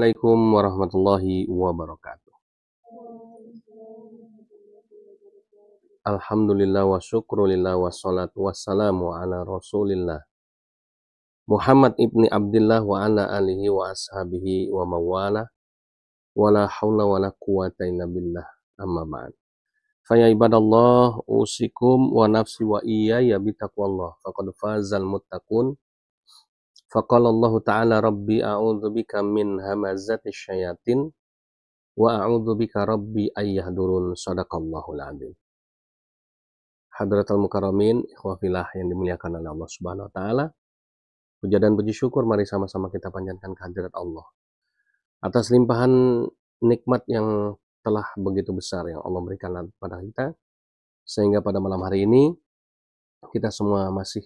Assalamualaikum warahmatullahi wabarakatuh. Alhamdulillah wa syukrulillah wassalatu wassalamu ala rasulillah Muhammad ibni Abdillah wa ala alihi wa ashabihi wa mawala wa la hawla wa la quwata illa billah amma ba'd. Faya ibadallah usikum wa nafsi wa iyaya bitaqwallah faqad fazal muttaqun. Faqala Allah ta'ala rabbi a'udzu bika min hamazati syayatin wa a'udzu bika rabbi ayyahdurun. Shadaqallahul adzim. Hadratul mukarramin, ikhwah fillah yang dimuliakan oleh Allah Subhanahu wa taala. Puja dan puji syukur mari sama-sama kita panjatkan kehadirat Allah atas limpahan nikmat yang telah begitu besar yang Allah berikan kepada kita, sehingga pada malam hari ini kita semua masih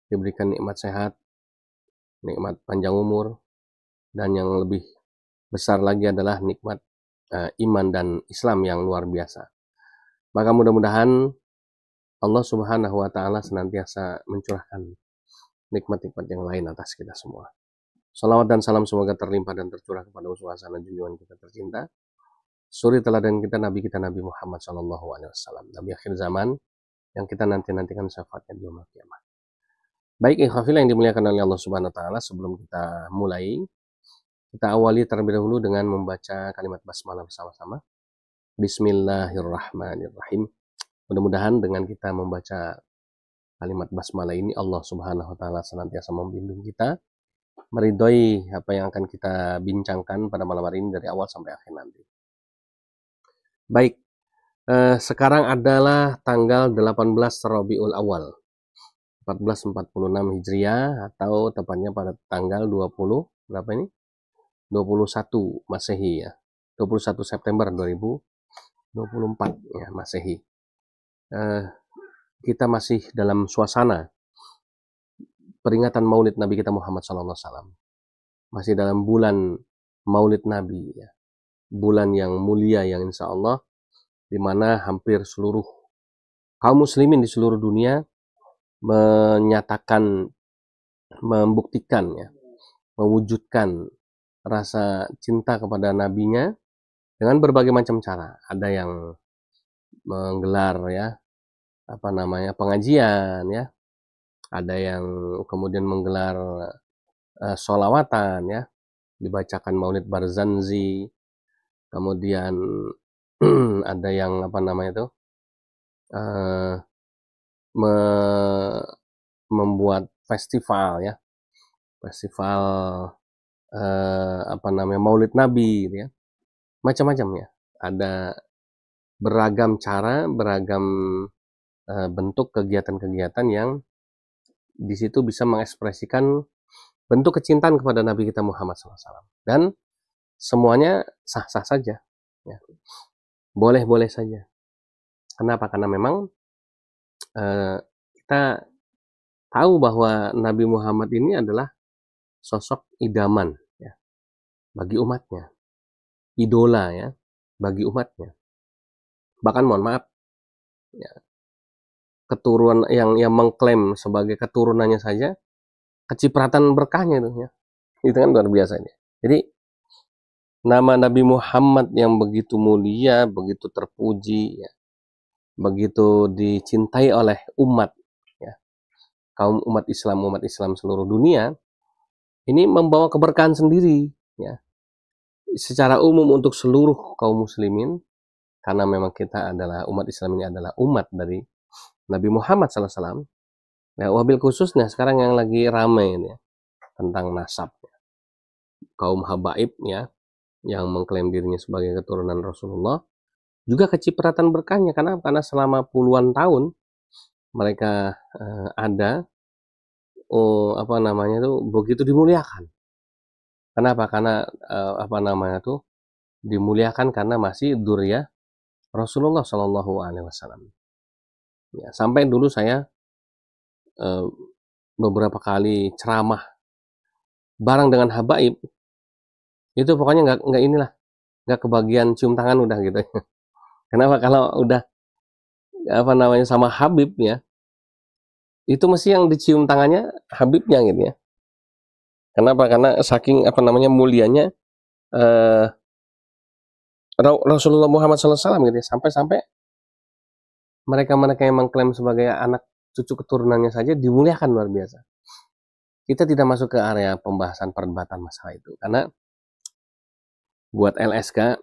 diberikan nikmat sehat, nikmat panjang umur, dan yang lebih besar lagi adalah nikmat iman dan Islam yang luar biasa. Maka mudah-mudahan Allah Subhanahu wa taala senantiasa mencurahkan nikmat-nikmat yang lain atas kita semua. Salawat dan salam semoga terlimpah dan tercurah kepada uswasana junjungan kita tercinta, suri teladan kita Nabi Muhammad SAW, Nabi akhir zaman yang kita nanti-nantikan syafaatnya di yaumul kiamah. Baik ikhwafil yang dimuliakan oleh Allah Subhanahu wa taala, sebelum kita mulai, kita awali terlebih dahulu dengan membaca kalimat basmalah bersama-sama. Bismillahirrahmanirrahim. Mudah-mudahan dengan kita membaca kalimat basmalah ini Allah Subhanahu wa taala senantiasa membimbing kita, meridhoi apa yang akan kita bincangkan pada malam hari ini dari awal sampai akhir nanti. Baik, sekarang adalah tanggal 18 Rabiul Awal 1446 Hijriah, atau tepatnya pada tanggal 20 berapa ini? 21 Masehi ya. 21 September 2024 ya Masehi. Kita masih dalam suasana peringatan Maulid Nabi kita Muhammad SAW. Masih dalam bulan Maulid Nabi ya. Bulan yang mulia yang insya Allah di mana hampir seluruh kaum muslimin di seluruh dunia menyatakan, membuktikan ya, mewujudkan rasa cinta kepada nabinya dengan berbagai macam cara. Ada yang menggelar ya pengajian ya, ada yang kemudian menggelar sholawatan ya, dibacakan Maulid Barzanji, kemudian ada yang membuat festival ya, festival Maulid Nabi gitu ya, macam-macam ya, ada beragam cara, beragam bentuk kegiatan-kegiatan yang di situ bisa mengekspresikan bentuk kecintaan kepada Nabi kita Muhammad SAW, dan semuanya sah-sah saja ya. Boleh-boleh saja. Kenapa? Karena memang kita tahu bahwa Nabi Muhammad ini adalah sosok idaman ya bagi umatnya, idola ya bagi umatnya. Bahkan mohon maaf ya, keturunan yang mengklaim sebagai keturunannya saja kecipratan berkahnya itu ya. Itu kan luar biasa ya. Jadi nama Nabi Muhammad yang begitu mulia, begitu terpuji ya, begitu dicintai oleh umat ya, kaum umat Islam seluruh dunia, ini membawa keberkahan sendiri ya, secara umum untuk seluruh kaum muslimin, karena memang kita adalah umat Islam, ini adalah umat dari Nabi Muhammad SAW. Nah, wabil khususnya sekarang yang lagi ramai ini ya, tentang nasab ya, kaum habaib ya, yang mengklaim dirinya sebagai keturunan Rasulullah, juga kecipratan berkahnya. Karena selama puluhan tahun mereka ada begitu dimuliakan. Kenapa? Karena dimuliakan karena masih dzurriyyah Rasulullah Shallallahu Alaihi Wasallam. Ya, sampai dulu saya beberapa kali ceramah bareng dengan habaib, itu pokoknya nggak kebagian cium tangan udah gitu. Kenapa? Kalau udah sama Habib ya, itu mesti yang dicium tangannya Habibnya gitu ya. Kenapa? Karena saking mulianya eh, Rasulullah Muhammad SAW gitu ya, sampai-sampai mereka-mereka yang mengklaim sebagai anak cucu keturunannya saja dimuliakan luar biasa. Kita tidak masuk ke area pembahasan perdebatan masalah itu, karena buat LSK,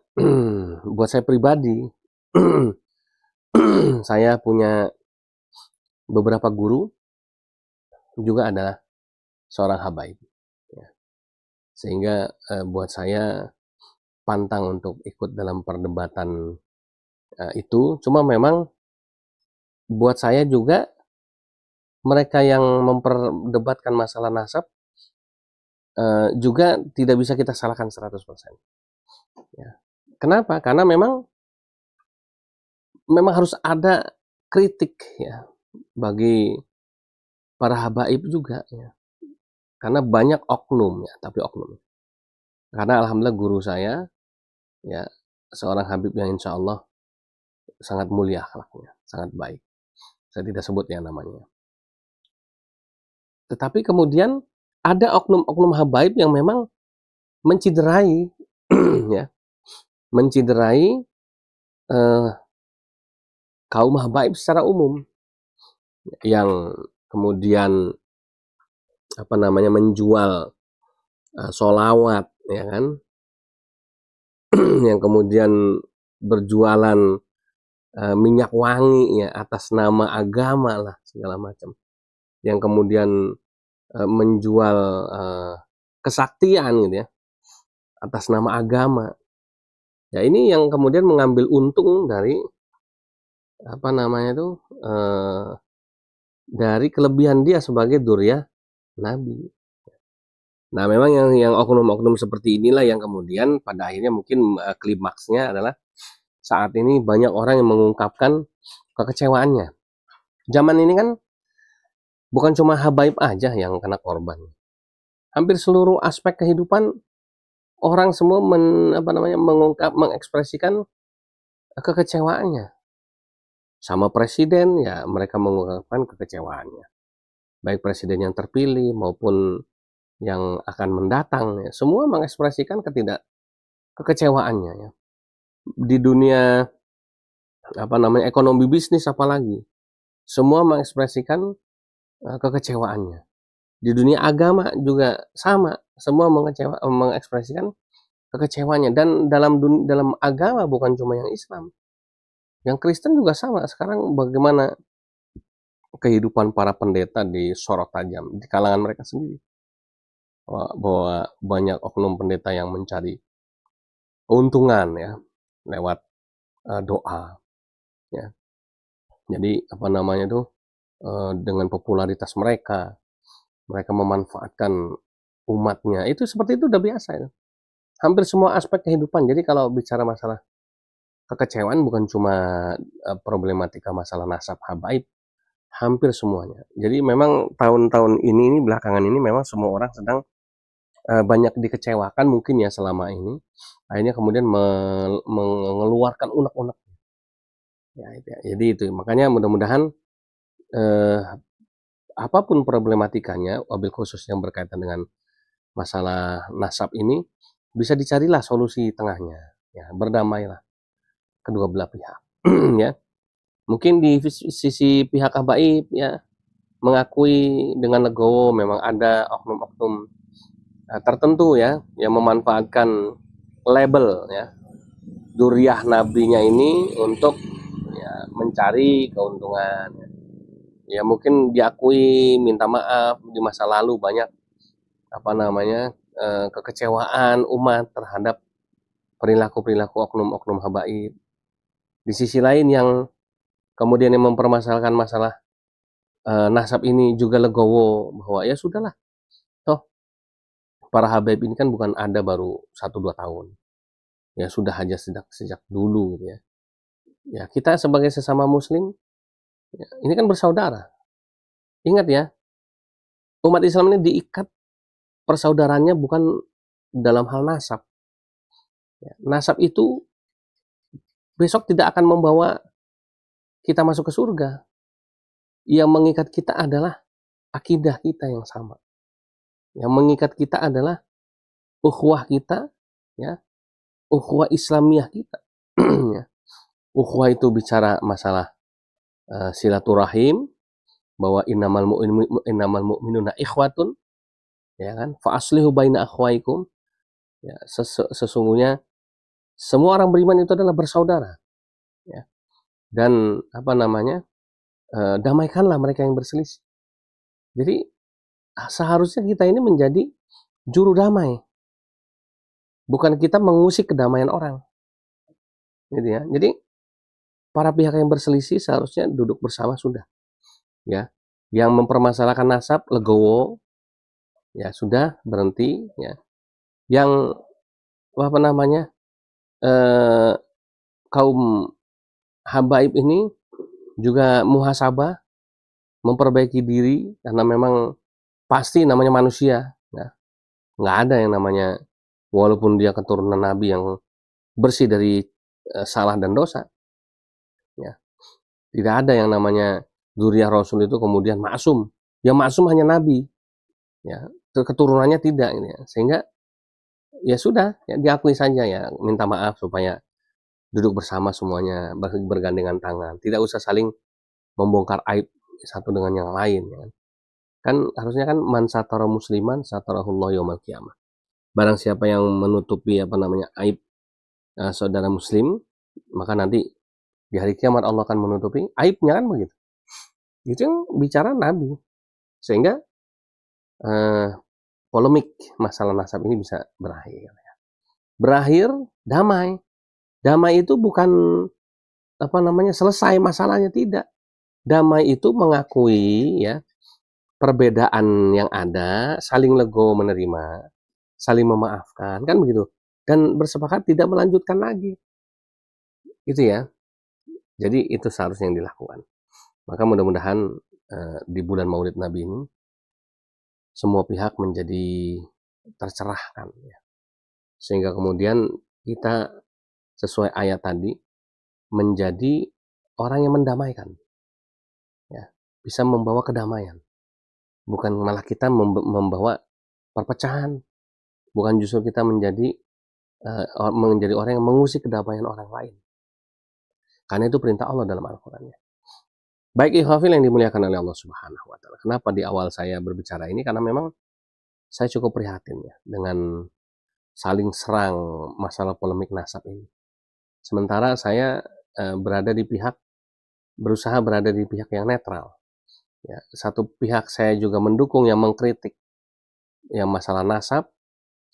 buat saya pribadi, saya punya beberapa guru juga adalah seorang habaib, ya. Sehingga buat saya pantang untuk ikut dalam perdebatan itu. Cuma memang buat saya juga mereka yang memperdebatkan masalah nasab juga tidak bisa kita salahkan 100%. Ya. Kenapa? Karena memang harus ada kritik ya bagi para habaib juga ya. Karena banyak oknum ya, tapi oknum. Karena alhamdulillah guru saya ya seorang habib yang insya Allah sangat mulia akhlaknya, sangat baik. Saya tidak sebut ya namanya. Tetapi kemudian ada oknum-oknum habaib yang memang menciderai ya, menciderai kaum habaib secara umum, yang kemudian menjual sholawat ya kan, yang kemudian berjualan minyak wangi ya atas nama agama lah segala macam, yang kemudian menjual kesaktian gitu ya atas nama agama. Ya ini yang kemudian mengambil untung dari dari kelebihan dia sebagai dzurriyyah Nabi. Nah memang yang oknum-oknum seperti inilah yang kemudian pada akhirnya mungkin klimaksnya adalah saat ini banyak orang yang mengungkapkan kekecewaannya. Zaman ini kan bukan cuma habaib aja yang kena korban. Hampir seluruh aspek kehidupan orang semua mengekspresikan kekecewaannya. Sama presiden ya mereka mengungkapkan kekecewaannya. Baik presiden yang terpilih maupun yang akan mendatang ya, semua mengekspresikan kekecewaannya ya. Di dunia ekonomi bisnis apalagi semua mengekspresikan kekecewaannya. Di dunia agama juga sama, semua mengekspresikan kekecewaannya. Dan dalam agama bukan cuma yang Islam, yang Kristen juga sama. Sekarang bagaimana kehidupan para pendeta disorot tajam di kalangan mereka sendiri, bahwa banyak oknum pendeta yang mencari keuntungan ya lewat doa ya. Jadi dengan popularitas mereka memanfaatkan umatnya, itu seperti itu udah biasa ya. Hampir semua aspek kehidupan. Jadi kalau bicara masalah kekecewaan bukan cuma problematika masalah nasab habaib, hampir semuanya. Jadi memang tahun-tahun ini belakangan ini memang semua orang sedang banyak dikecewakan mungkin ya selama ini. Akhirnya kemudian mengeluarkan unek-unek. Ya, jadi itu makanya mudah-mudahan apapun problematikanya, wabil khusus yang berkaitan dengan masalah nasab ini, bisa dicarilah solusi tengahnya, ya berdamailah kedua belah pihak, ya. Mungkin di sisi pihak habaib ya mengakui dengan legowo memang ada oknum-oknum tertentu ya yang memanfaatkan label ya dzurriyyah nabinya ini untuk ya mencari keuntungan. Ya mungkin diakui, minta maaf di masa lalu banyak kekecewaan umat terhadap perilaku-perilaku oknum-oknum habaib. Di sisi lain yang kemudian yang mempermasalahkan masalah nasab ini juga legowo bahwa ya sudahlah, toh para habaib ini kan bukan ada baru 1-2 tahun, ya sudah aja sejak dulu gitu ya. Ya kita sebagai sesama muslim ya, ini kan bersaudara. Ingat ya, umat Islam ini diikat persaudaranya bukan dalam hal nasab. Ya, nasab itu besok tidak akan membawa kita masuk ke surga. Yang mengikat kita adalah akidah kita yang sama. Yang mengikat kita adalah ukhuwah kita ya, ukhuwah Islamiyah kita. Ya. Ukhuwah itu bicara masalah silaturahim, bahwa innamal mu'minuna ikhwatun, ya kan? Fa aslihu baina akhwaikum. Ya, sesungguhnya semua orang beriman itu adalah bersaudara, ya. Dan apa namanya? Damaikanlah mereka yang berselisih. Jadi seharusnya kita ini menjadi juru damai, bukan kita mengusik kedamaian orang, gitu ya. Jadi para pihak yang berselisih seharusnya duduk bersama sudah, ya. Yang mempermasalahkan nasab legowo, ya sudah berhenti, ya. Yang apa namanya kaum habaib ini juga muhasabah, memperbaiki diri, karena memang pasti namanya manusia, ya. Nggak ada yang namanya, walaupun dia keturunan Nabi yang bersih dari salah dan dosa, ya. Tidak ada yang namanya zuriyah Rasul itu kemudian maksum. Yang maksum hanya Nabi, ya. Keturunannya tidak, ya. Sehingga ya sudah, ya, diakui saja, ya, minta maaf supaya duduk bersama semuanya bergandengan tangan, tidak usah saling membongkar aib satu dengan yang lain, ya. Kan harusnya kan man satara musliman satarahullah yaumil qiyamah. Barang siapa yang menutupi apa namanya aib saudara muslim, maka nanti di hari kiamat Allah akan menutupi aibnya, kan begitu. Itu yang bicara Nabi. Sehingga polemik masalah nasab ini bisa berakhir. Berakhir damai. Damai itu bukan apa namanya selesai masalahnya, tidak. Damai itu mengakui, ya, perbedaan yang ada, saling legowo menerima, saling memaafkan, kan begitu. Dan bersepakat tidak melanjutkan lagi. Itu ya. Jadi itu seharusnya yang dilakukan. Maka mudah-mudahan di bulan Maulid Nabi ini semua pihak menjadi tercerahkan, ya. Sehingga kemudian kita sesuai ayat tadi menjadi orang yang mendamaikan, ya, bisa membawa kedamaian, bukan malah kita membawa perpecahan, bukan justru kita menjadi orang yang mengusik kedamaian orang lain, karena itu perintah Allah dalam Al-Quran. Baik ikhwafil yang dimuliakan oleh Allah Subhanahu wa Ta'ala. Kenapa di awal saya berbicara ini? Karena memang saya cukup prihatin, ya, dengan saling serang masalah polemik nasab ini. Sementara saya berusaha berada di pihak yang netral. Ya, satu pihak saya juga mendukung yang mengkritik yang masalah nasab,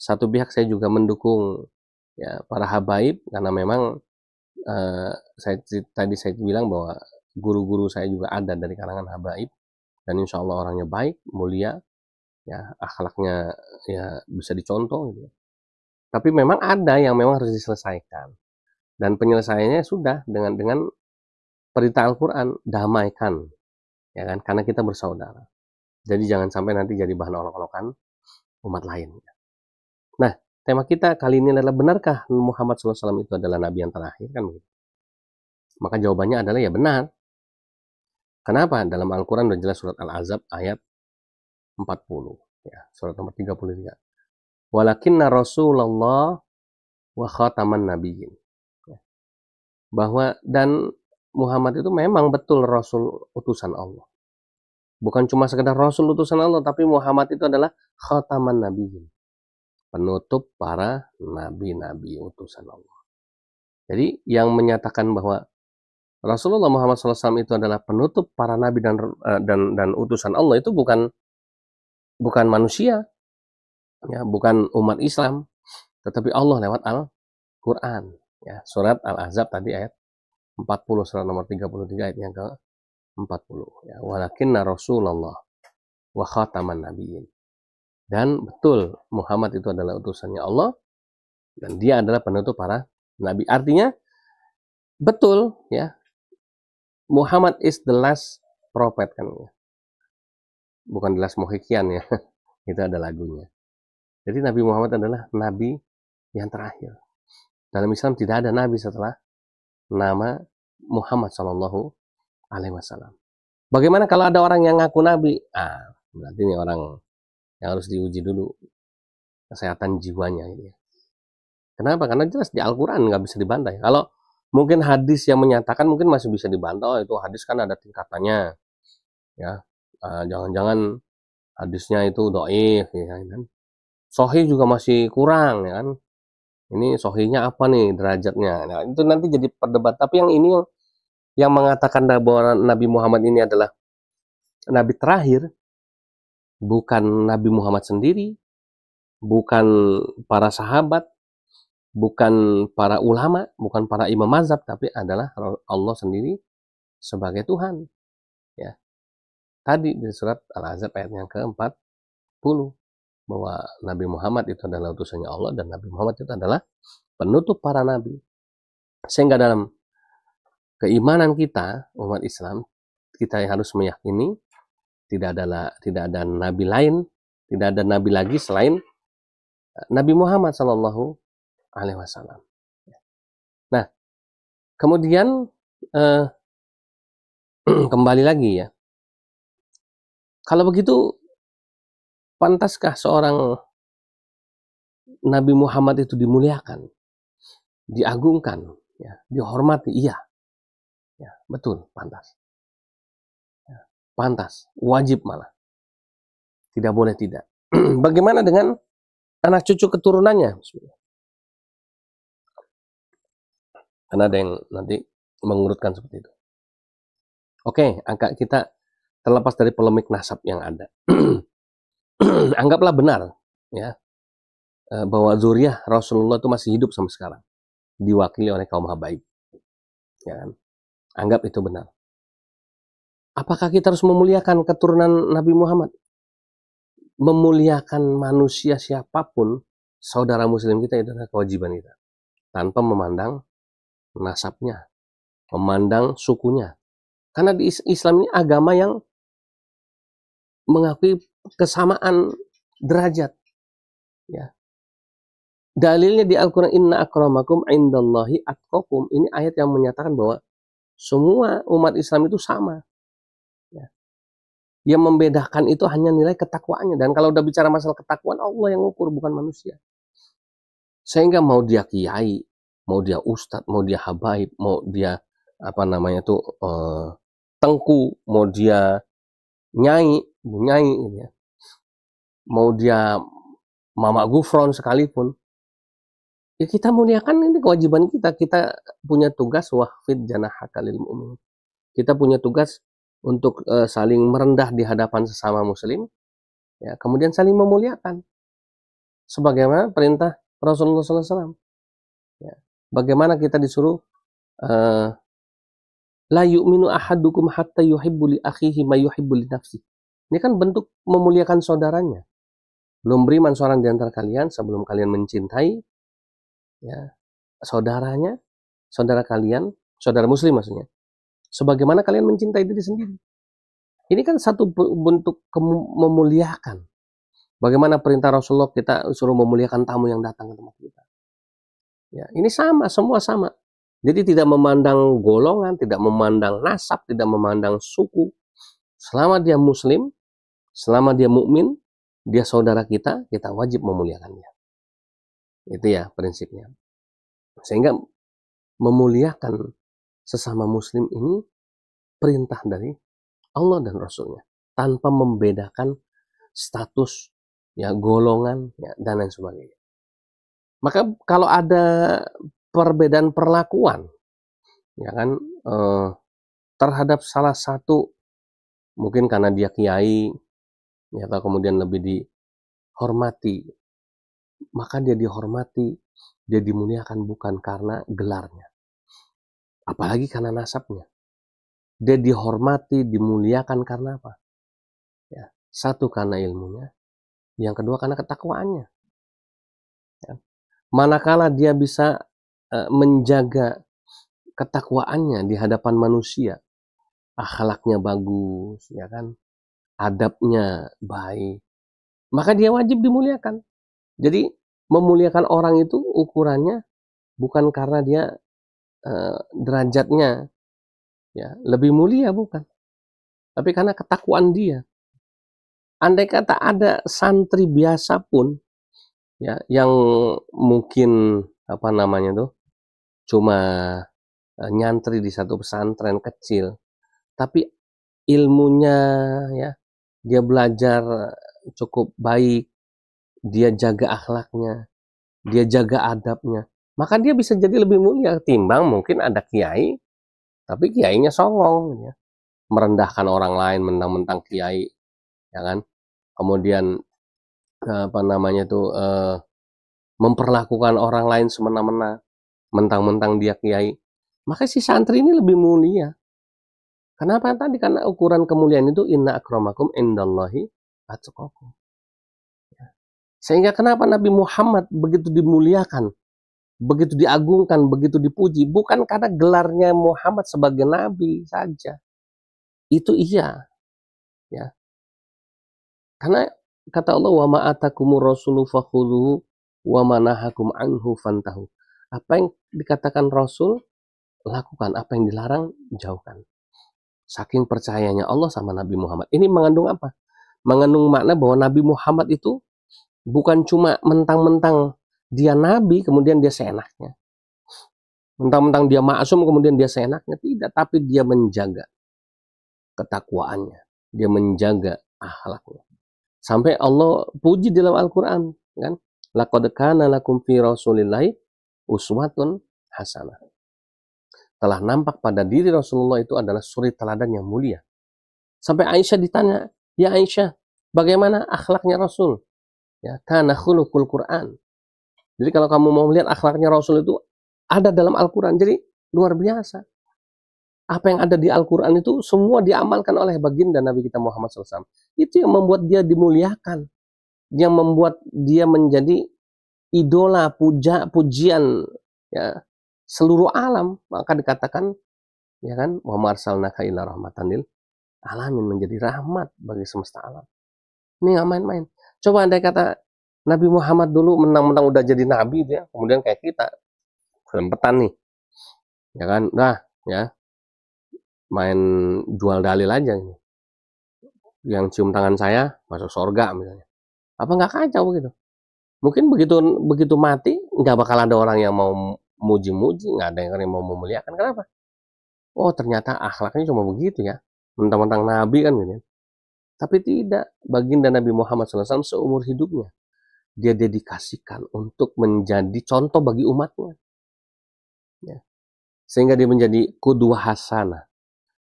satu pihak saya juga mendukung, ya, para habaib, karena memang saya bilang bahwa guru-guru saya juga ada dari kalangan habaib, dan insya Allah orangnya baik, mulia, ya, akhlaknya ya bisa dicontoh, gitu. Tapi memang ada yang memang harus diselesaikan, dan penyelesaiannya sudah dengan perintah Al-Quran, damaikan, ya kan, karena kita bersaudara. Jadi jangan sampai nanti jadi bahan olok-olokan umat lain. Nah, tema kita kali ini adalah, benarkah Muhammad SAW itu adalah Nabi yang terakhir, kan begitu? Maka jawabannya adalah ya benar. Kenapa? Dalam Al-Quran sudah jelas, surat Al-Ahzab ayat 40, ya, surat nomor 33. Walakinna Rasulullah wa khataman nabiyyin. Bahwa dan Muhammad itu memang betul Rasul utusan Allah. Bukan cuma sekedar Rasul utusan Allah, tapi Muhammad itu adalah khataman nabiyyin, penutup para nabi-nabi utusan Allah. Jadi yang menyatakan bahwa Rasulullah Muhammad SAW itu adalah penutup para nabi dan utusan Allah itu bukan manusia, ya, bukan umat Islam, tetapi Allah lewat Al-Quran, ya, surat Al-Ahzab tadi ayat 40, surat nomor 33 ayat yang ke-40, ya, walakinna Rasulullah wa khataman nabiyyin. Dan betul Muhammad itu adalah utusannya Allah dan dia adalah penutup para nabi. Artinya betul, ya, Muhammad is the last prophet, kan, ya. Bukan the last Mohikian, ya. Itu ada lagunya. Jadi Nabi Muhammad adalah nabi yang terakhir. Dalam Islam tidak ada nabi setelah nama Muhammad Shallallahu Alaihi Wasallam. Bagaimana kalau ada orang yang ngaku nabi? Berarti ini orang yang harus diuji dulu kesehatan jiwanya, gitu ya. Kenapa? Karena jelas di Al-Quran nggak bisa dibantah. Kalau mungkin hadis yang menyatakan mungkin masih bisa dibantah, oh, itu hadis kan ada tingkatannya, ya. Jangan-jangan hadisnya itu dhaif, ya kan? Sahih juga masih kurang, ya kan? Ini sahihnya apa nih derajatnya? Nah, itu nanti jadi perdebat. Tapi yang ini yang mengatakan bahwa Nabi Muhammad ini adalah Nabi terakhir, bukan Nabi Muhammad sendiri, bukan para sahabat, bukan para ulama, bukan para imam mazhab, tapi adalah Allah sendiri sebagai Tuhan. Ya. Tadi di surat Al-Ahzab ayat yang ke-40 bahwa Nabi Muhammad itu adalah utusannya Allah dan Nabi Muhammad itu adalah penutup para nabi. Sehingga dalam keimanan kita umat Islam, kita harus meyakini tidak ada nabi lain, tidak ada nabi lagi selain Nabi Muhammad Shallallahu Alaihi Wasallam. Nah, kemudian kembali lagi ya, kalau begitu pantaskah seorang Nabi Muhammad itu dimuliakan, diagungkan, ya, dihormati? Iya, ya, betul, pantas. Ya, pantas, wajib malah. Tidak boleh tidak. Bagaimana dengan anak cucu keturunannya? Karena ada yang nanti mengurutkan seperti itu. Oke, angka kita terlepas dari polemik nasab yang ada. Anggaplah benar, ya, bahwa zuriyah Rasulullah itu masih hidup sampai sekarang, diwakili oleh kaum habaib, ya kan? Anggap itu benar. Apakah kita harus memuliakan keturunan Nabi Muhammad? Memuliakan manusia siapapun, saudara muslim kita, itu adalah kewajiban kita, tanpa memandang nasabnya, memandang sukunya. Karena di Islam ini agama yang mengakui kesamaan derajat. Ya. Dalilnya di Al-Quran, inna akramakum indallahi atqakum. Ini ayat yang menyatakan bahwa semua umat Islam itu sama. Ya. Yang membedakan itu hanya nilai ketakwaannya. Dan kalau udah bicara masalah ketakwaan, Allah yang ngukur, bukan manusia. Sehingga mau dia kiai, mau dia ustadz, mau dia habaib, mau dia tengku, mau dia nyai, ya, mau dia mama gufron sekalipun, ya kita muliakan. Ini kewajiban kita. Kita punya tugas wahfid janahaka lil mu'min. Kita punya tugas untuk saling merendah di hadapan sesama muslim, ya, kemudian saling memuliakan sebagaimana perintah Rasulullah SAW. Ya. Bagaimana kita disuruh la yu'minu ahadukum hatta yuhibbu li akhihi ma yuhibbu li nafsi. Ini kan bentuk memuliakan saudaranya. Belum beriman seorang di antara kalian sebelum kalian mencintai, ya, saudaranya, saudara kalian, saudara muslim maksudnya, sebagaimana kalian mencintai diri sendiri. Ini kan satu bentuk memuliakan. Bagaimana perintah Rasulullah, kita suruh memuliakan tamu yang datang ke tempat kita. Ya, ini sama, semua sama. Jadi tidak memandang golongan, tidak memandang nasab, tidak memandang suku. Selama dia muslim, selama dia mukmin, dia saudara kita, kita wajib memuliakannya. Itu ya prinsipnya. Sehingga memuliakan sesama muslim ini perintah dari Allah dan Rasulnya, tanpa membedakan status, ya, golongan, ya, dan lain sebagainya. Maka kalau ada perbedaan perlakuan, ya kan, terhadap salah satu, mungkin karena dia kiai, ya, atau kemudian lebih dihormati, maka dia dihormati, dia dimuliakan bukan karena gelarnya, apalagi karena nasabnya. Dia dihormati, dimuliakan karena apa? Ya, satu karena ilmunya, yang kedua karena ketakwaannya. Ya. Manakala dia bisa menjaga ketakwaannya di hadapan manusia, akhlaknya bagus, ya kan, adabnya baik, maka dia wajib dimuliakan. Jadi memuliakan orang itu ukurannya bukan karena dia derajatnya, ya, lebih mulia, bukan, tapi karena ketakwaan dia. Andai kata ada santri biasa pun, ya, yang mungkin apa namanya tuh, cuma nyantri di satu pesantren kecil, tapi ilmunya ya, dia belajar cukup baik, dia jaga akhlaknya, dia jaga adabnya, maka dia bisa jadi lebih mulia timbang mungkin ada kiai, tapi kiainya songong, ya. Merendahkan orang lain, mentang-mentang kiai, ya kan? Kemudian apa namanya tuh, memperlakukan orang lain semena-mena, mentang-mentang dia kiai. Maka si santri ini lebih mulia. Kenapa tadi? Karena ukuran kemuliaan itu inna akramakum indallahi atqakum. Sehingga kenapa Nabi Muhammad begitu dimuliakan, begitu diagungkan, begitu dipuji, bukan karena gelarnya Muhammad sebagai nabi saja. Itu iya, ya. Karena kata Allah, wa ma atakumur rasulu fakhudhuhu wa ma nahakum anhu fantahu. Apa yang dikatakan Rasul, lakukan. Apa yang dilarang, jauhkan. Saking percayanya Allah sama Nabi Muhammad. Ini mengandung apa? Mengandung makna bahwa Nabi Muhammad itu bukan cuma mentang-mentang dia nabi kemudian dia seenaknya. Mentang-mentang dia maksum kemudian dia seenaknya. Tidak, tapi dia menjaga ketakwaannya. Dia menjaga akhlaknya. Sampai Allah puji dalam Al-Quran, kan? Laqad kana lakum fi Rasulillahi uswatun hasanah. Telah nampak pada diri Rasulullah itu adalah suri teladan yang mulia. Sampai Aisyah ditanya, ya Aisyah, bagaimana akhlaknya Rasul? Ya, kana khuluqul Quran. Jadi kalau kamu mau melihat akhlaknya Rasul itu ada dalam Al-Quran. Jadi luar biasa. Apa yang ada di Al-Quran itu semua diamalkan oleh baginda Nabi kita Muhammad SAW. Itu yang membuat dia dimuliakan. Yang membuat dia menjadi idola, pujian ya, seluruh alam. Maka dikatakan, ya kan, wa ma arsalnaka illa rahmatan lil alamin, menjadi rahmat bagi semesta alam. Ini nggak main-main. Coba andai kata Nabi Muhammad dulu mentang-mentang udah jadi nabi dia, kemudian kayak kita sempetan nih, ya kan, nah ya main jual dalil aja nih. Yang cium tangan saya masuk surga misalnya. Apa nggak kacau gitu? Mungkin begitu begitu mati nggak bakal ada orang yang mau muji-muji, nggak ada yang mau memuliakan. Kenapa? Oh ternyata akhlaknya cuma begitu ya. Mentang-mentang nabi kan gitu. Tapi tidak, baginda Nabi Muhammad SAW seumur hidupnya dia dedikasikan untuk menjadi contoh bagi umatnya. Ya. Sehingga dia menjadi qudwah hasanah,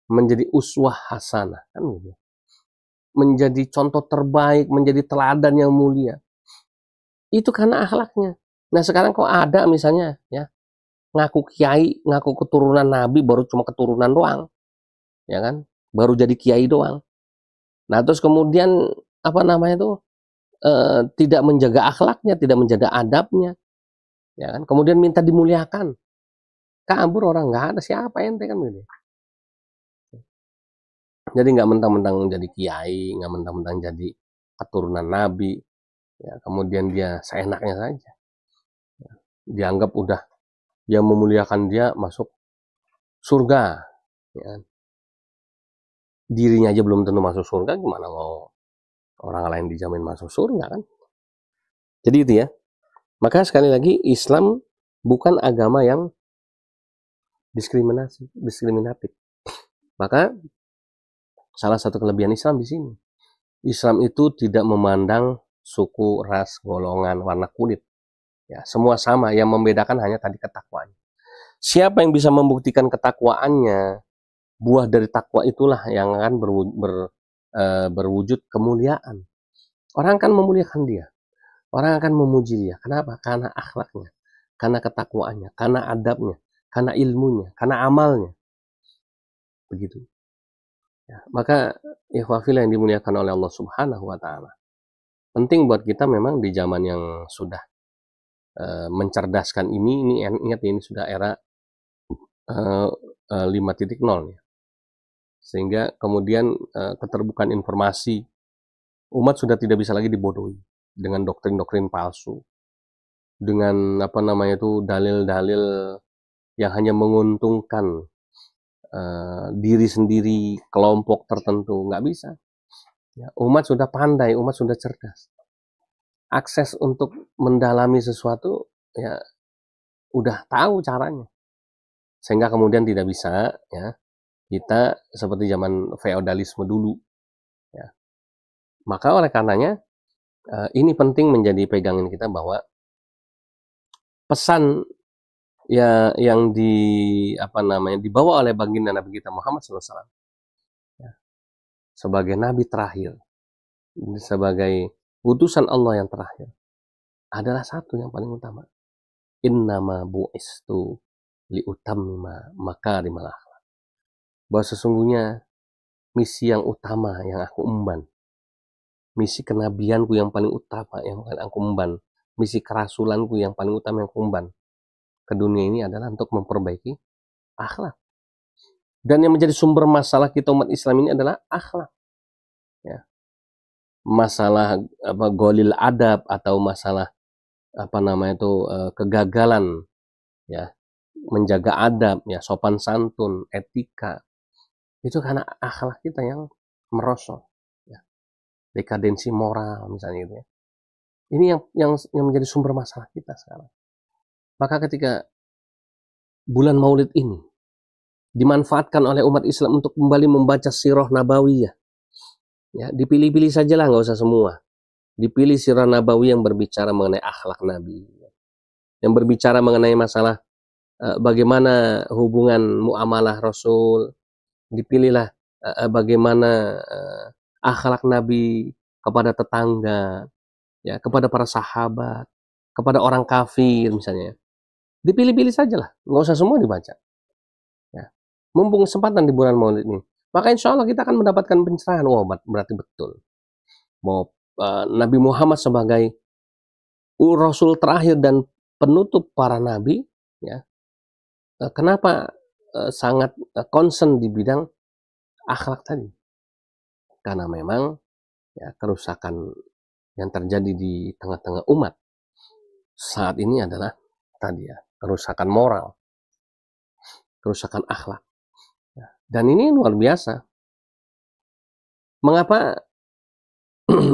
menjadi uswah hasanah, kan gitu. Menjadi contoh terbaik, menjadi teladan yang mulia. Itu karena akhlaknya. Nah sekarang kok ada misalnya ya ngaku kiai, ngaku keturunan nabi, baru cuma keturunan doang, ya kan? Baru jadi kiai doang. Nah terus kemudian apa namanya tuh tidak menjaga akhlaknya, tidak menjaga adabnya, ya kan? Kemudian minta dimuliakan, kabur orang, nggak ada siapa ente kan gitu. Jadi nggak mentang-mentang jadi kiai, nggak mentang-mentang jadi keturunan nabi, ya, kemudian dia seenaknya saja. Dianggap udah yang memuliakan dia masuk surga. Ya. Dirinya aja belum tentu masuk surga, gimana mau orang lain dijamin masuk surga kan? Jadi itu ya. Maka sekali lagi Islam bukan agama yang diskriminatif. Maka salah satu kelebihan Islam di sini. Islam itu tidak memandang suku, ras, golongan, warna kulit. Ya, semua sama, yang membedakan hanya tadi ketakwaan. Siapa yang bisa membuktikan ketakwaannya, buah dari takwa itulah yang akan berwujud kemuliaan. Orang akan memuliakan dia. Orang akan memuji dia. Kenapa? Karena akhlaknya, karena ketakwaannya, karena adabnya, karena ilmunya, karena amalnya. Begitu. Ya, maka ikhwafil yang dimuliakan oleh Allah Subhanahu wa taala. Penting buat kita memang di zaman yang sudah mencerdaskan ini ingat ini sudah era 5.0 ya. Sehingga kemudian keterbukaan informasi, umat sudah tidak bisa lagi dibodohi dengan doktrin-doktrin palsu, dengan apa namanya itu dalil-dalil yang hanya menguntungkan diri sendiri, kelompok tertentu, nggak bisa. Ya, umat sudah pandai, umat sudah cerdas. Akses untuk mendalami sesuatu ya udah tahu caranya. Sehingga kemudian tidak bisa ya kita seperti zaman feodalisme dulu ya. Maka oleh karenanya ini penting menjadi pegangan kita bahwa pesan ya yang dibawa oleh baginda Nabi kita Muhammad SAW ya, sebagai nabi terakhir, sebagai utusan Allah yang terakhir adalah satu yang paling utama. Innama bu'istu liutammima makarimal akhlak. Bahwa sesungguhnya misi yang utama yang aku emban, misi kenabianku yang paling utama yang aku emban, misi kerasulanku yang paling utama yang aku emban ke dunia ini adalah untuk memperbaiki akhlak. Dan yang menjadi sumber masalah kita umat Islam ini adalah akhlak. Ya. Masalah golil adab atau masalah kegagalan ya menjaga adab ya, sopan santun, etika, itu karena akhlak kita yang merosot ya. Dekadensi moral misalnya gitu ya. Ini yang menjadi sumber masalah kita sekarang. Maka ketika bulan Maulid ini dimanfaatkan oleh umat Islam untuk kembali membaca sirah nabawiyah ya, dipilih-pilih sajalah, nggak usah semua. Dipilih sirah nabawi yang berbicara mengenai akhlak Nabi, yang berbicara mengenai masalah bagaimana hubungan muamalah Rasul, dipilihlah bagaimana akhlak Nabi kepada tetangga, ya, kepada para sahabat, kepada orang kafir misalnya. Dipilih-pilih sajalah, nggak usah semua dibaca. Ya. Mumpung kesempatan di bulan Maulid ini, maka insya Allah kita akan mendapatkan pencerahan. Wah, berarti betul bahwa Nabi Muhammad sebagai Rasul terakhir dan penutup para nabi, ya, kenapa sangat concern di bidang akhlak tadi? Karena memang ya, kerusakan yang terjadi di tengah-tengah umat saat ini adalah tadi ya, kerusakan moral, kerusakan akhlak. Ya. Dan ini luar biasa. Mengapa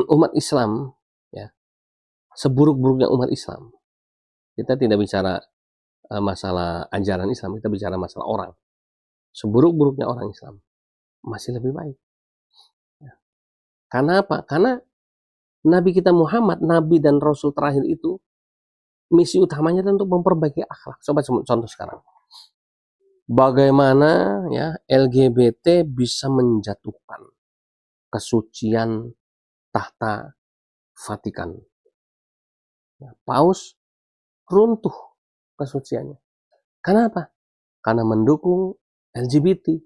umat Islam ya, seburuk-buruknya umat Islam, kita tidak bicara masalah ajaran Islam, kita bicara masalah orang. Seburuk-buruknya orang Islam masih lebih baik. Ya. Karena apa? Karena Nabi kita Muhammad, Nabi dan Rasul terakhir itu, misi utamanya adalah untuk memperbaiki akhlak. Coba contoh sekarang. Bagaimana ya LGBT bisa menjatuhkan kesucian tahta Vatikan. Ya, Paus runtuh kesuciannya. Kenapa? Karena mendukung LGBT.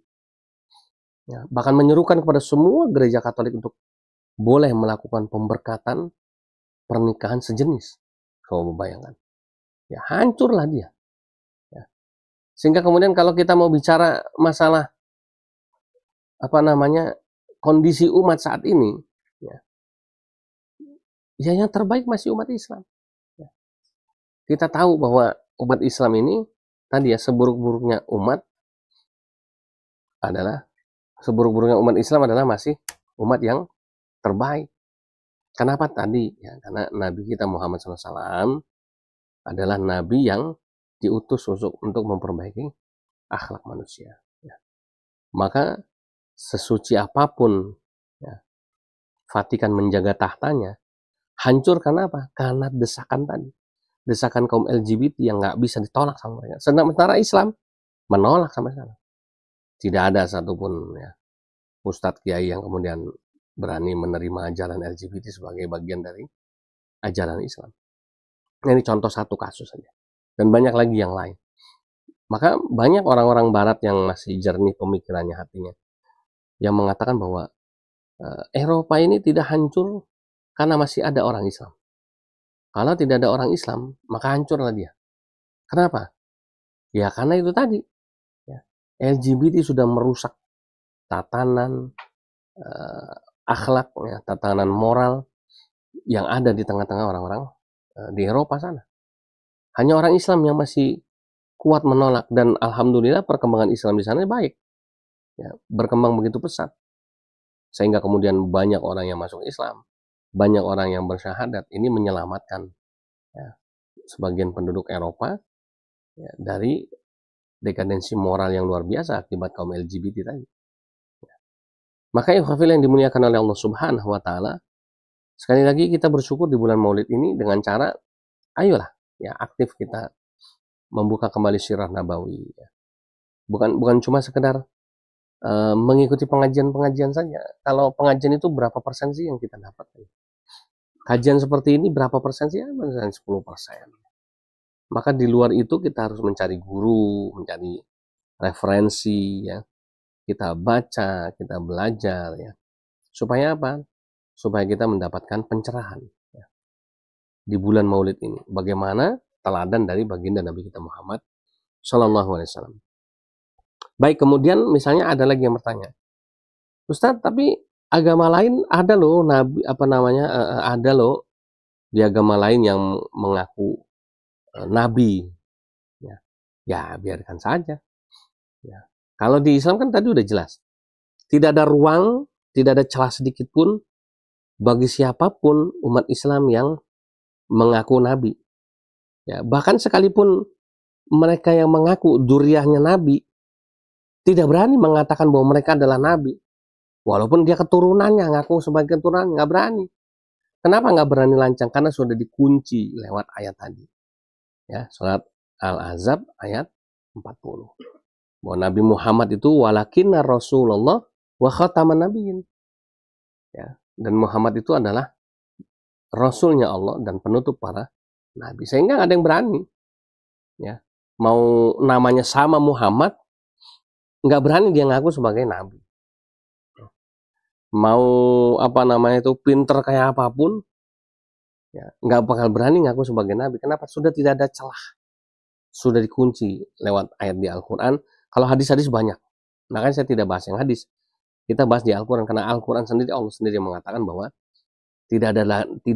Ya, bahkan menyerukan kepada semua gereja Katolik untuk boleh melakukan pemberkatan pernikahan sejenis. Coba bayangkan. Ya, hancurlah dia. Ya. Sehingga kemudian kalau kita mau bicara masalah kondisi umat saat ini, ya yang terbaik masih umat Islam. Ya. Kita tahu bahwa umat Islam ini tadi ya, seburuk-buruknya umat Islam adalah masih umat yang terbaik. Kenapa tadi? Ya, karena Nabi kita Muhammad SAW adalah Nabi yang diutus untuk memperbaiki akhlak manusia. Ya. Maka sesuci apapun ya, Vatikan menjaga tahtanya, hancur karena apa? Karena desakan tadi. Desakan kaum LGBT yang nggak bisa ditolak sama mereka. Sementara Islam menolak sama sekali. Tidak ada satupun ya, Ustadz Kiai yang kemudian berani menerima ajaran LGBT sebagai bagian dari ajaran Islam. Ini contoh satu kasus saja. Dan banyak lagi yang lain. Maka banyak orang-orang barat yang masih jernih pemikirannya, hatinya, yang mengatakan bahwa Eropa ini tidak hancur karena masih ada orang Islam. Kalau tidak ada orang Islam, maka hancurlah dia. Kenapa? Ya karena itu tadi. Ya, LGBT sudah merusak tatanan akhlak, ya, tatanan moral yang ada di tengah-tengah orang-orang di Eropa sana. Hanya orang Islam yang masih kuat menolak, dan alhamdulillah perkembangan Islam di sana baik. Ya, berkembang begitu pesat. Sehingga kemudian banyak orang yang masuk Islam, banyak orang yang bersyahadat. Ini menyelamatkan ya, sebagian penduduk Eropa ya, dari dekadensi moral yang luar biasa akibat kaum LGBT tadi. Maka ikhwafil yang dimuliakan oleh Allah Subhanahu wa taala, sekali lagi kita bersyukur di bulan Maulid ini dengan cara ayolah ya aktif kita membuka kembali sirah nabawi ya. Bukan cuma sekedar mengikuti pengajian-pengajian saja. Kalau pengajian itu berapa persen sih yang kita dapat? Kajian seperti ini berapa persen sih? Misalnya 10%. Maka di luar itu kita harus mencari guru, mencari referensi ya. Kita baca, kita belajar ya. Supaya apa? Supaya kita mendapatkan pencerahan ya, di bulan Maulid ini. Bagaimana teladan dari baginda Nabi kita Muhammad Shallallahu Alaihi Wasallam. Baik, kemudian misalnya ada lagi yang bertanya, Ustadz, tapi agama lain ada loh, Nabi ada loh di agama lain yang mengaku Nabi. Ya, biarkan saja. Ya. Kalau di Islam kan tadi udah jelas, tidak ada ruang, tidak ada celah sedikit pun bagi siapapun umat Islam yang mengaku Nabi. Ya, bahkan sekalipun mereka yang mengaku duriahnya Nabi, tidak berani mengatakan bahwa mereka adalah Nabi. Walaupun dia keturunannya, ngaku sebagai keturunan, nggak berani. Kenapa nggak berani lancang? Karena sudah dikunci lewat ayat tadi. Ya, surat Al-Ahzab ayat 40. Bahwa Nabi Muhammad itu walakinna Rasulullah wa khataman nabiyyin. Ya, dan Muhammad itu adalah Rasulnya Allah dan penutup para Nabi. Sehingga nggak ada yang berani. Ya, mau namanya sama Muhammad, nggak berani dia ngaku sebagai Nabi. Mau pinter kayak apapun, ya, nggak bakal berani ngaku sebagai Nabi. Kenapa? Sudah tidak ada celah. Sudah dikunci lewat ayat di Al-Quran. Kalau hadis-hadis banyak. Makanya saya tidak bahas yang hadis. Kita bahas di Al-Quran. Karena Al-Quran sendiri, Allah sendiri mengatakan bahwa tidak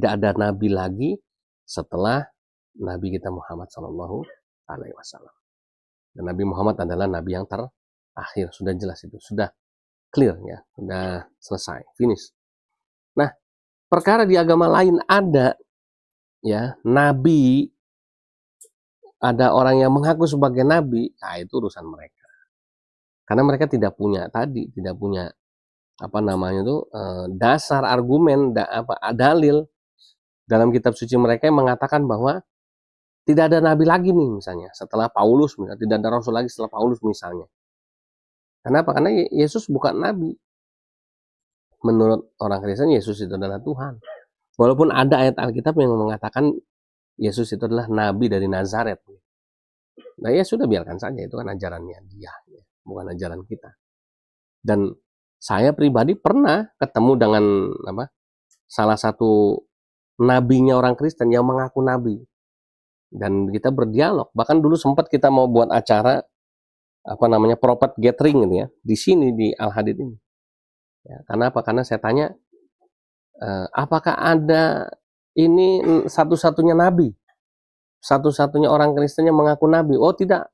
ada Nabi lagi setelah Nabi kita Muhammad SAW. Dan Nabi Muhammad adalah Nabi yang terakhir. Sudah jelas itu. Sudah clear ya. Sudah selesai. Finish. Nah, perkara di agama lain ada ya Nabi, ada orang yang mengaku sebagai Nabi, nah itu urusan mereka. Karena mereka tidak punya dasar argumen, dalil dalam kitab suci mereka yang mengatakan bahwa tidak ada Nabi lagi nih misalnya setelah Paulus, misalnya tidak ada Rasul lagi setelah Paulus misalnya. Kenapa? Karena Yesus bukan Nabi. Menurut orang Kristen Yesus itu adalah Tuhan. Walaupun ada ayat Alkitab yang mengatakan Yesus itu adalah Nabi dari Nazaret. Nah ya sudah, biarkan saja, itu kan ajarannya dia, bukan ajaran kita. Dan saya pribadi pernah ketemu dengan salah satu nabinya orang Kristen yang mengaku nabi. Dan kita berdialog. Bahkan dulu sempat kita mau buat acara prophet gathering gitu ya, di sini di Al-Hadid ini. Ya, karena apa? Karena saya tanya, apakah ada ini satu-satunya nabi? Satu-satunya orang Kristen yang mengaku nabi? Oh tidak,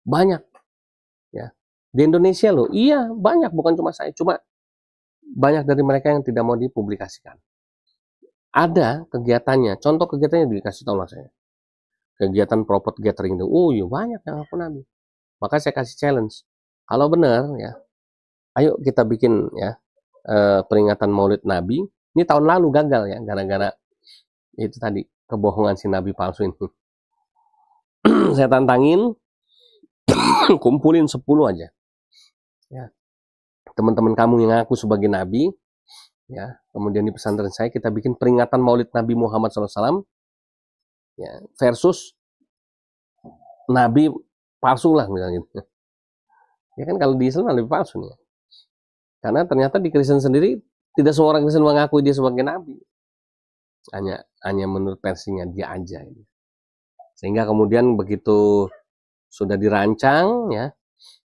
banyak. Ya, di Indonesia loh, iya banyak, bukan cuma saya, cuma banyak dari mereka yang tidak mau dipublikasikan. Ada kegiatannya, contoh kegiatannya dikasih tahu lah saya. Kegiatan prophet gathering itu, oh iya banyak yang ngaku nabi. Maka saya kasih challenge, kalau benar ya, ayo kita bikin ya peringatan Maulid Nabi. Ini tahun lalu gagal ya, gara-gara itu tadi, kebohongan si nabi palsu ini. Saya tantangin, kumpulin 10 aja. Ya. Teman-teman kamu yang ngaku sebagai nabi, ya, kemudian di pesantren saya kita bikin peringatan Maulid Nabi Muhammad SAW, ya, versus nabi palsu lah misalnya gitu. Ya kan kalau di Islam lebih palsu nih. Karena ternyata di Kristen sendiri tidak semua orang Kristen mengakui dia sebagai nabi. Hanya menurut versinya dia aja. Sehingga kemudian begitu sudah dirancang ya,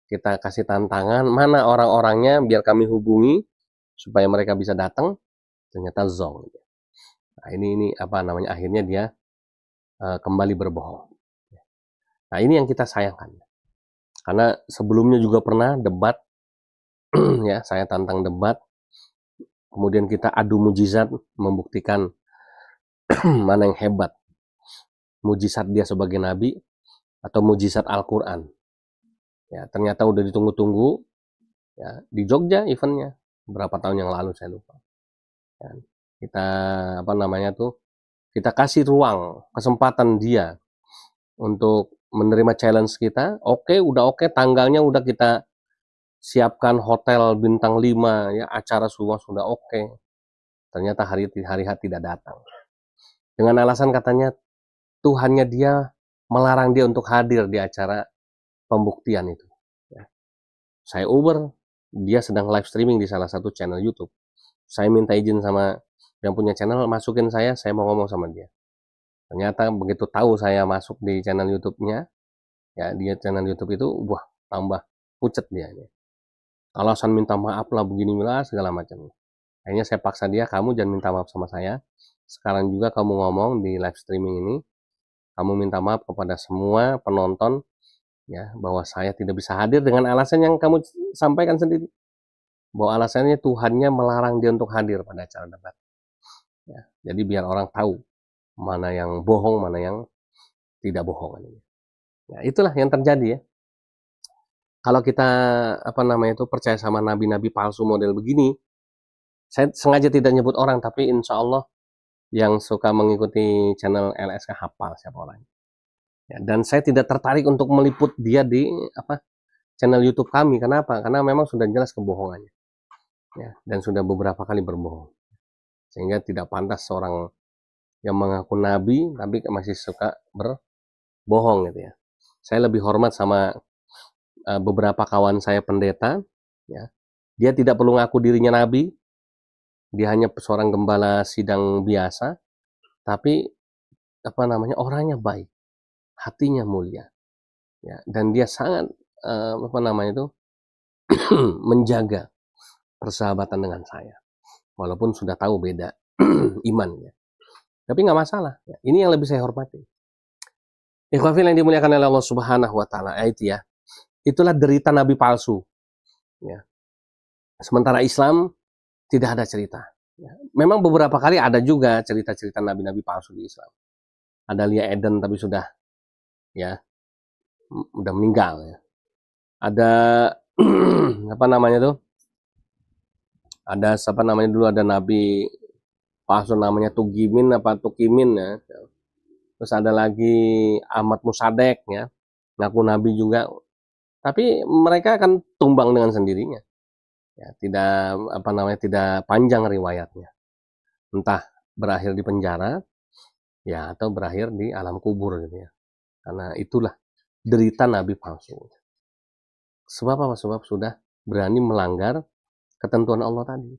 kita kasih tantangan, mana orang-orangnya biar kami hubungi supaya mereka bisa datang, ternyata zong. Nah, ini akhirnya dia kembali berbohong. Nah, ini yang kita sayangkan. Karena sebelumnya juga pernah debat ya, saya tantang debat. Kemudian kita adu mujizat membuktikan mana yang hebat. Mujizat dia sebagai nabi atau mujizat Al-Quran. Ya, ternyata udah ditunggu-tunggu ya di Jogja eventnya berapa tahun yang lalu saya lupa. Ya, kita apa namanya tuh kita kasih ruang kesempatan dia untuk menerima challenge kita. Udah oke, tanggalnya udah kita siapkan hotel bintang 5 ya, acara semua sudah oke. Ternyata hari H tidak datang. Dengan alasan katanya Tuhannya dia melarang dia untuk hadir di acara pembuktian itu. Ya. Saya Uber, dia sedang live streaming di salah satu channel YouTube. Saya minta izin sama yang punya channel, masukin saya mau ngomong sama dia. Ternyata begitu tahu saya masuk di channel YouTube-nya, ya dia channel YouTube itu, wah tambah pucet dia. Alasan minta maaf lah begini lah segala macam. Akhirnya saya paksa dia, kamu jangan minta maaf sama saya. Sekarang juga kamu ngomong di live streaming ini, kamu minta maaf kepada semua penonton ya bahwa saya tidak bisa hadir dengan alasan yang kamu sampaikan sendiri. Bahwa alasannya Tuhannya melarang dia untuk hadir pada acara debat. Ya, jadi biar orang tahu mana yang bohong, mana yang tidak bohong. Ya, itulah yang terjadi ya. Kalau kita apa namanya itu percaya sama nabi-nabi palsu model begini, saya sengaja tidak nyebut orang, tapi insya Allah yang suka mengikuti channel LSK hafal siapa orangnya. Ya, dan saya tidak tertarik untuk meliput dia di channel YouTube kami. Kenapa? Karena memang sudah jelas kebohongannya. Ya, dan sudah beberapa kali berbohong. Sehingga tidak pantas seorang yang mengaku nabi tapi masih suka berbohong gitu ya. Saya lebih hormat sama beberapa kawan saya pendeta, ya. Dia tidak perlu ngaku dirinya nabi. Dia hanya seorang gembala sidang biasa, tapi orangnya baik, hatinya mulia, ya. Dan dia sangat menjaga persahabatan dengan saya, walaupun sudah tahu beda imannya. Tapi nggak masalah. Ya. Ini yang lebih saya hormati. Ikhwafil yang dimuliakan oleh Allah Subhanahu Wa Taala, itu ya. Itulah derita nabi palsu. Ya. Sementara Islam tidak ada cerita. Ya. Memang beberapa kali ada juga cerita-cerita nabi-nabi palsu di Islam. Ada Lia Eden tapi sudah meninggal. Ya. Ada dulu ada nabi palsu namanya Tugimin Tukimin ya. Terus ada lagi Ahmad Musadek ya, ngaku nabi juga. Tapi mereka akan tumbang dengan sendirinya. Ya, tidak panjang riwayatnya. Entah berakhir di penjara ya atau berakhir di alam kubur gitu ya. Karena itulah derita nabi palsu. Sebab apa? Sebab sudah berani melanggar ketentuan Allah tadi.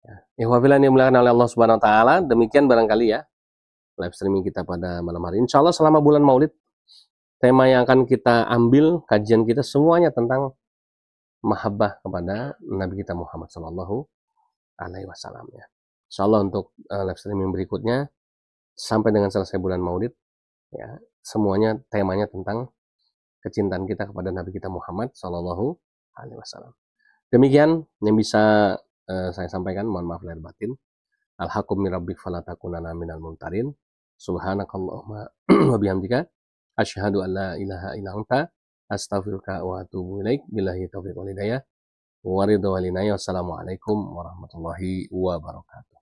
Ya. Ihwafillah yang dimuliakan oleh Allah Subhanahu Wa Taala. Demikian barangkali ya live streaming kita pada malam hari. Insya Allah selama bulan Maulid, tema yang akan kita ambil, kajian kita semuanya tentang mahabbah kepada Nabi kita Muhammad Sallallahu Alaihi Wasallam ya. Insya Allah untuk live streaming berikutnya sampai dengan selesai bulan Maulid ya, semuanya temanya tentang kecintaan kita kepada Nabi kita Muhammad Sallallahu Alaihi Wasallam. Demikian yang bisa saya sampaikan. Mohon maaf lahir batin. Al-haqqu min rabbik fala takunanna minal mumtarin. Subhanakallahumma wa bihamdika asyhadu an la ilaha illa anta astaghfiruka wa atubu ilaik. Billahi taufiq wal hidayah. Wa ridha wal inayah. Wassalamualaikum warahmatullahi wabarakatuh.